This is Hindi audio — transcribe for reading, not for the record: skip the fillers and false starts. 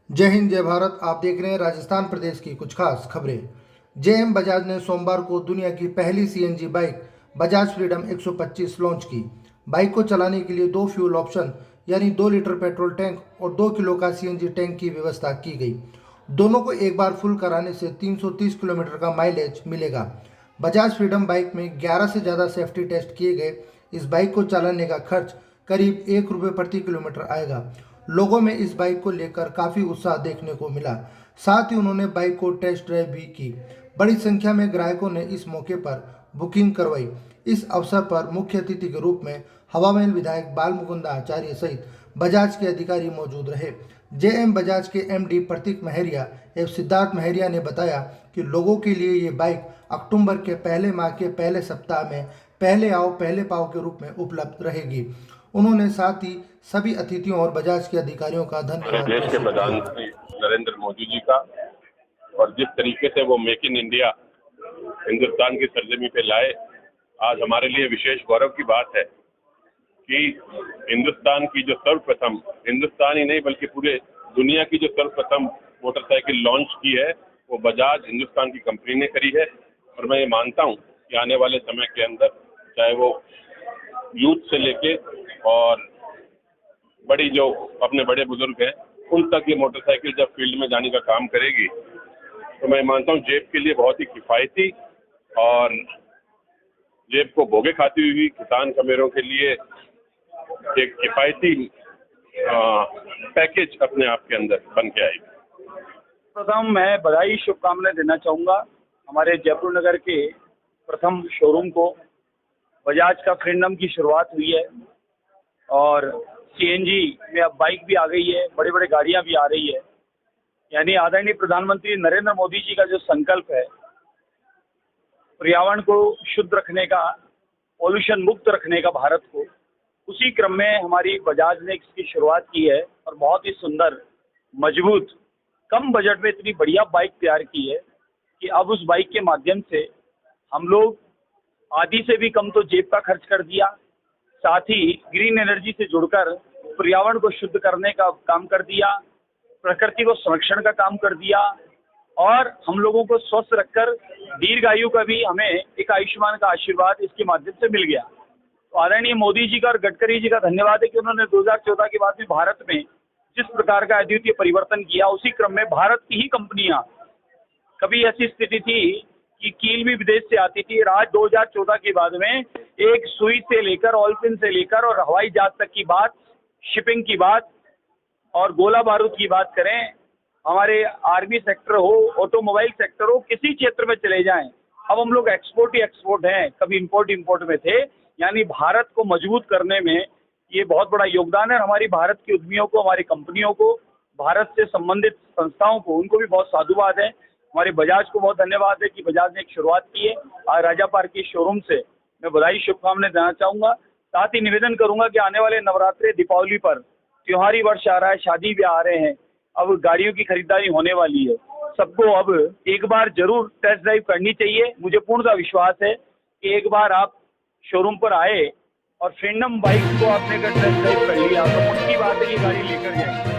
जय हिंद जय भारत। आप देख रहे हैं राजस्थान प्रदेश की कुछ खास खबरें। जेएम बजाज ने सोमवार को दुनिया की पहली CNG bike Bajaj freedom 125 launch की। बाइक को चलाने के लिए दो फ्यूल ऑप्शन यानी 2 लीटर पेट्रोल टैंक और 2 किलो का सीएनजी टैंक की व्यवस्था की गई। दोनों को एक बार फुल कराने से 330 किलोमीटर का माइलेज मिलेगा। बजाज फ्रीडम बाइक में 11 से ज़्यादा सेफ्टी टेस्ट किए गए। इस बाइक को चलाने का खर्च करीब ₹1 प्रति किलोमीटर आएगा। लोगों में इस बाइक को लेकर काफ़ी उत्साह देखने को मिला। साथ ही उन्होंने बाइक को टेस्ट ड्राइव भी की। बड़ी संख्या में ग्राहकों ने इस मौके पर बुकिंग करवाई। इस अवसर पर मुख्य अतिथि के रूप में हवामहल विधायक बाल मुकुंद आचार्य सहित बजाज के अधिकारी मौजूद रहे। जेएम बजाज के एमडी प्रतीक महरिया एवं सिद्धार्थ महरिया ने बताया कि लोगों के लिए ये बाइक अक्टूबर के पहले माह के पहले सप्ताह में पहले आओ पहले पाओ के रूप में उपलब्ध रहेगी। उन्होंने साथ ही सभी अतिथियों और बजाज के अधिकारियों का धन्यवाद देश के प्रधानमंत्री नरेंद्र मोदी जी का, और जिस तरीके से वो मेक इन इंडिया हिंदुस्तान की सरजमी पे लाए, आज हमारे लिए विशेष गौरव की बात है कि हिंदुस्तान की जो सर्वप्रथम, हिंदुस्तान ही नहीं बल्कि पूरे दुनिया की जो सर्वप्रथम मोटरसाइकिल लॉन्च की है वो बजाज हिंदुस्तान की कंपनी ने करी है। और मैं ये मानता हूँ कि आने वाले समय के अंदर चाहे वो यूथ से लेके और बड़ी जो अपने बड़े बुजुर्ग हैं उन तक ये मोटरसाइकिल जब फील्ड में जाने का काम करेगी तो मैं मानता हूँ जेब के लिए बहुत ही किफ़ायती और जेब को भोगे खाती हुई किसान कमेरों के लिए एक किफ़ायती पैकेज अपने आप के अंदर बन के आएगी। प्रथम मैं बधाई शुभकामनाएं देना चाहूँगा हमारे जयपुर नगर के प्रथम शोरूम को। बजाज का फ्रीडम की शुरुआत हुई है और सीएनजी में अब बाइक भी आ गई है, बड़ी बड़ी गाड़ियां भी आ रही है। यानी आदरणीय प्रधानमंत्री नरेंद्र मोदी जी का जो संकल्प है पर्यावरण को शुद्ध रखने का, पॉल्यूशन मुक्त रखने का भारत को, उसी क्रम में हमारी बजाज ने इसकी शुरुआत की है और बहुत ही सुंदर, मजबूत, कम बजट में इतनी बढ़िया बाइक तैयार की है कि अब उस बाइक के माध्यम से हम लोग आधी से भी कम तो जेब का खर्च कर दिया, साथ ही ग्रीन एनर्जी से जुड़कर पर्यावरण को शुद्ध करने का काम कर दिया, प्रकृति को संरक्षण का काम कर दिया और हम लोगों को स्वस्थ रखकर दीर्घायु का भी हमें एक आयुष्मान का आशीर्वाद इसके माध्यम से मिल गया। तो आदरणीय मोदी जी का और गडकरी जी का धन्यवाद है कि उन्होंने 2014 के बाद में भारत में जिस प्रकार का अद्वितीय परिवर्तन किया, उसी क्रम में भारत की ही कंपनियां, कभी ऐसी स्थिति थी कि कील भी विदेश से आती थी, आज 2014 के बाद में एक सुई से लेकर ऑलपिन से लेकर और हवाई जहाज तक की बात, शिपिंग की बात और गोला बारूद की बात करें, हमारे आर्मी सेक्टर हो, ऑटोमोबाइल सेक्टर हो, किसी क्षेत्र में चले जाएं, अब हम लोग एक्सपोर्ट ही एक्सपोर्ट हैं, कभी इंपोर्ट में थे। यानी भारत को मजबूत करने में ये बहुत बड़ा योगदान है। हमारी भारत के उद्यमियों को, हमारी कंपनियों को, भारत से संबंधित संस्थाओं को, उनको भी बहुत साधुवाद है। हमारे बजाज को बहुत धन्यवाद है कि बजाज ने एक शुरुआत की है। आज राजा पार्क के शोरूम से मैं बधाई शुभकामनाएं देना चाहूँगा। साथ ही निवेदन करूँगा कि आने वाले नवरात्रि, दीपावली पर त्योहारी वर्ष आ रहा है, शादी ब्याह आ रहे हैं, अब गाड़ियों की खरीदारी होने वाली है। सबको अब एक बार जरूर टेस्ट ड्राइव करनी चाहिए। मुझे पूर्णतः विश्वास है कि एक बार आप शोरूम पर आए और फ्रीडम बाइक को आपने अगर टेस्ट ड्राइव कर लिया तो पक्की बात है ये गाड़ी लेकर जाएंगे।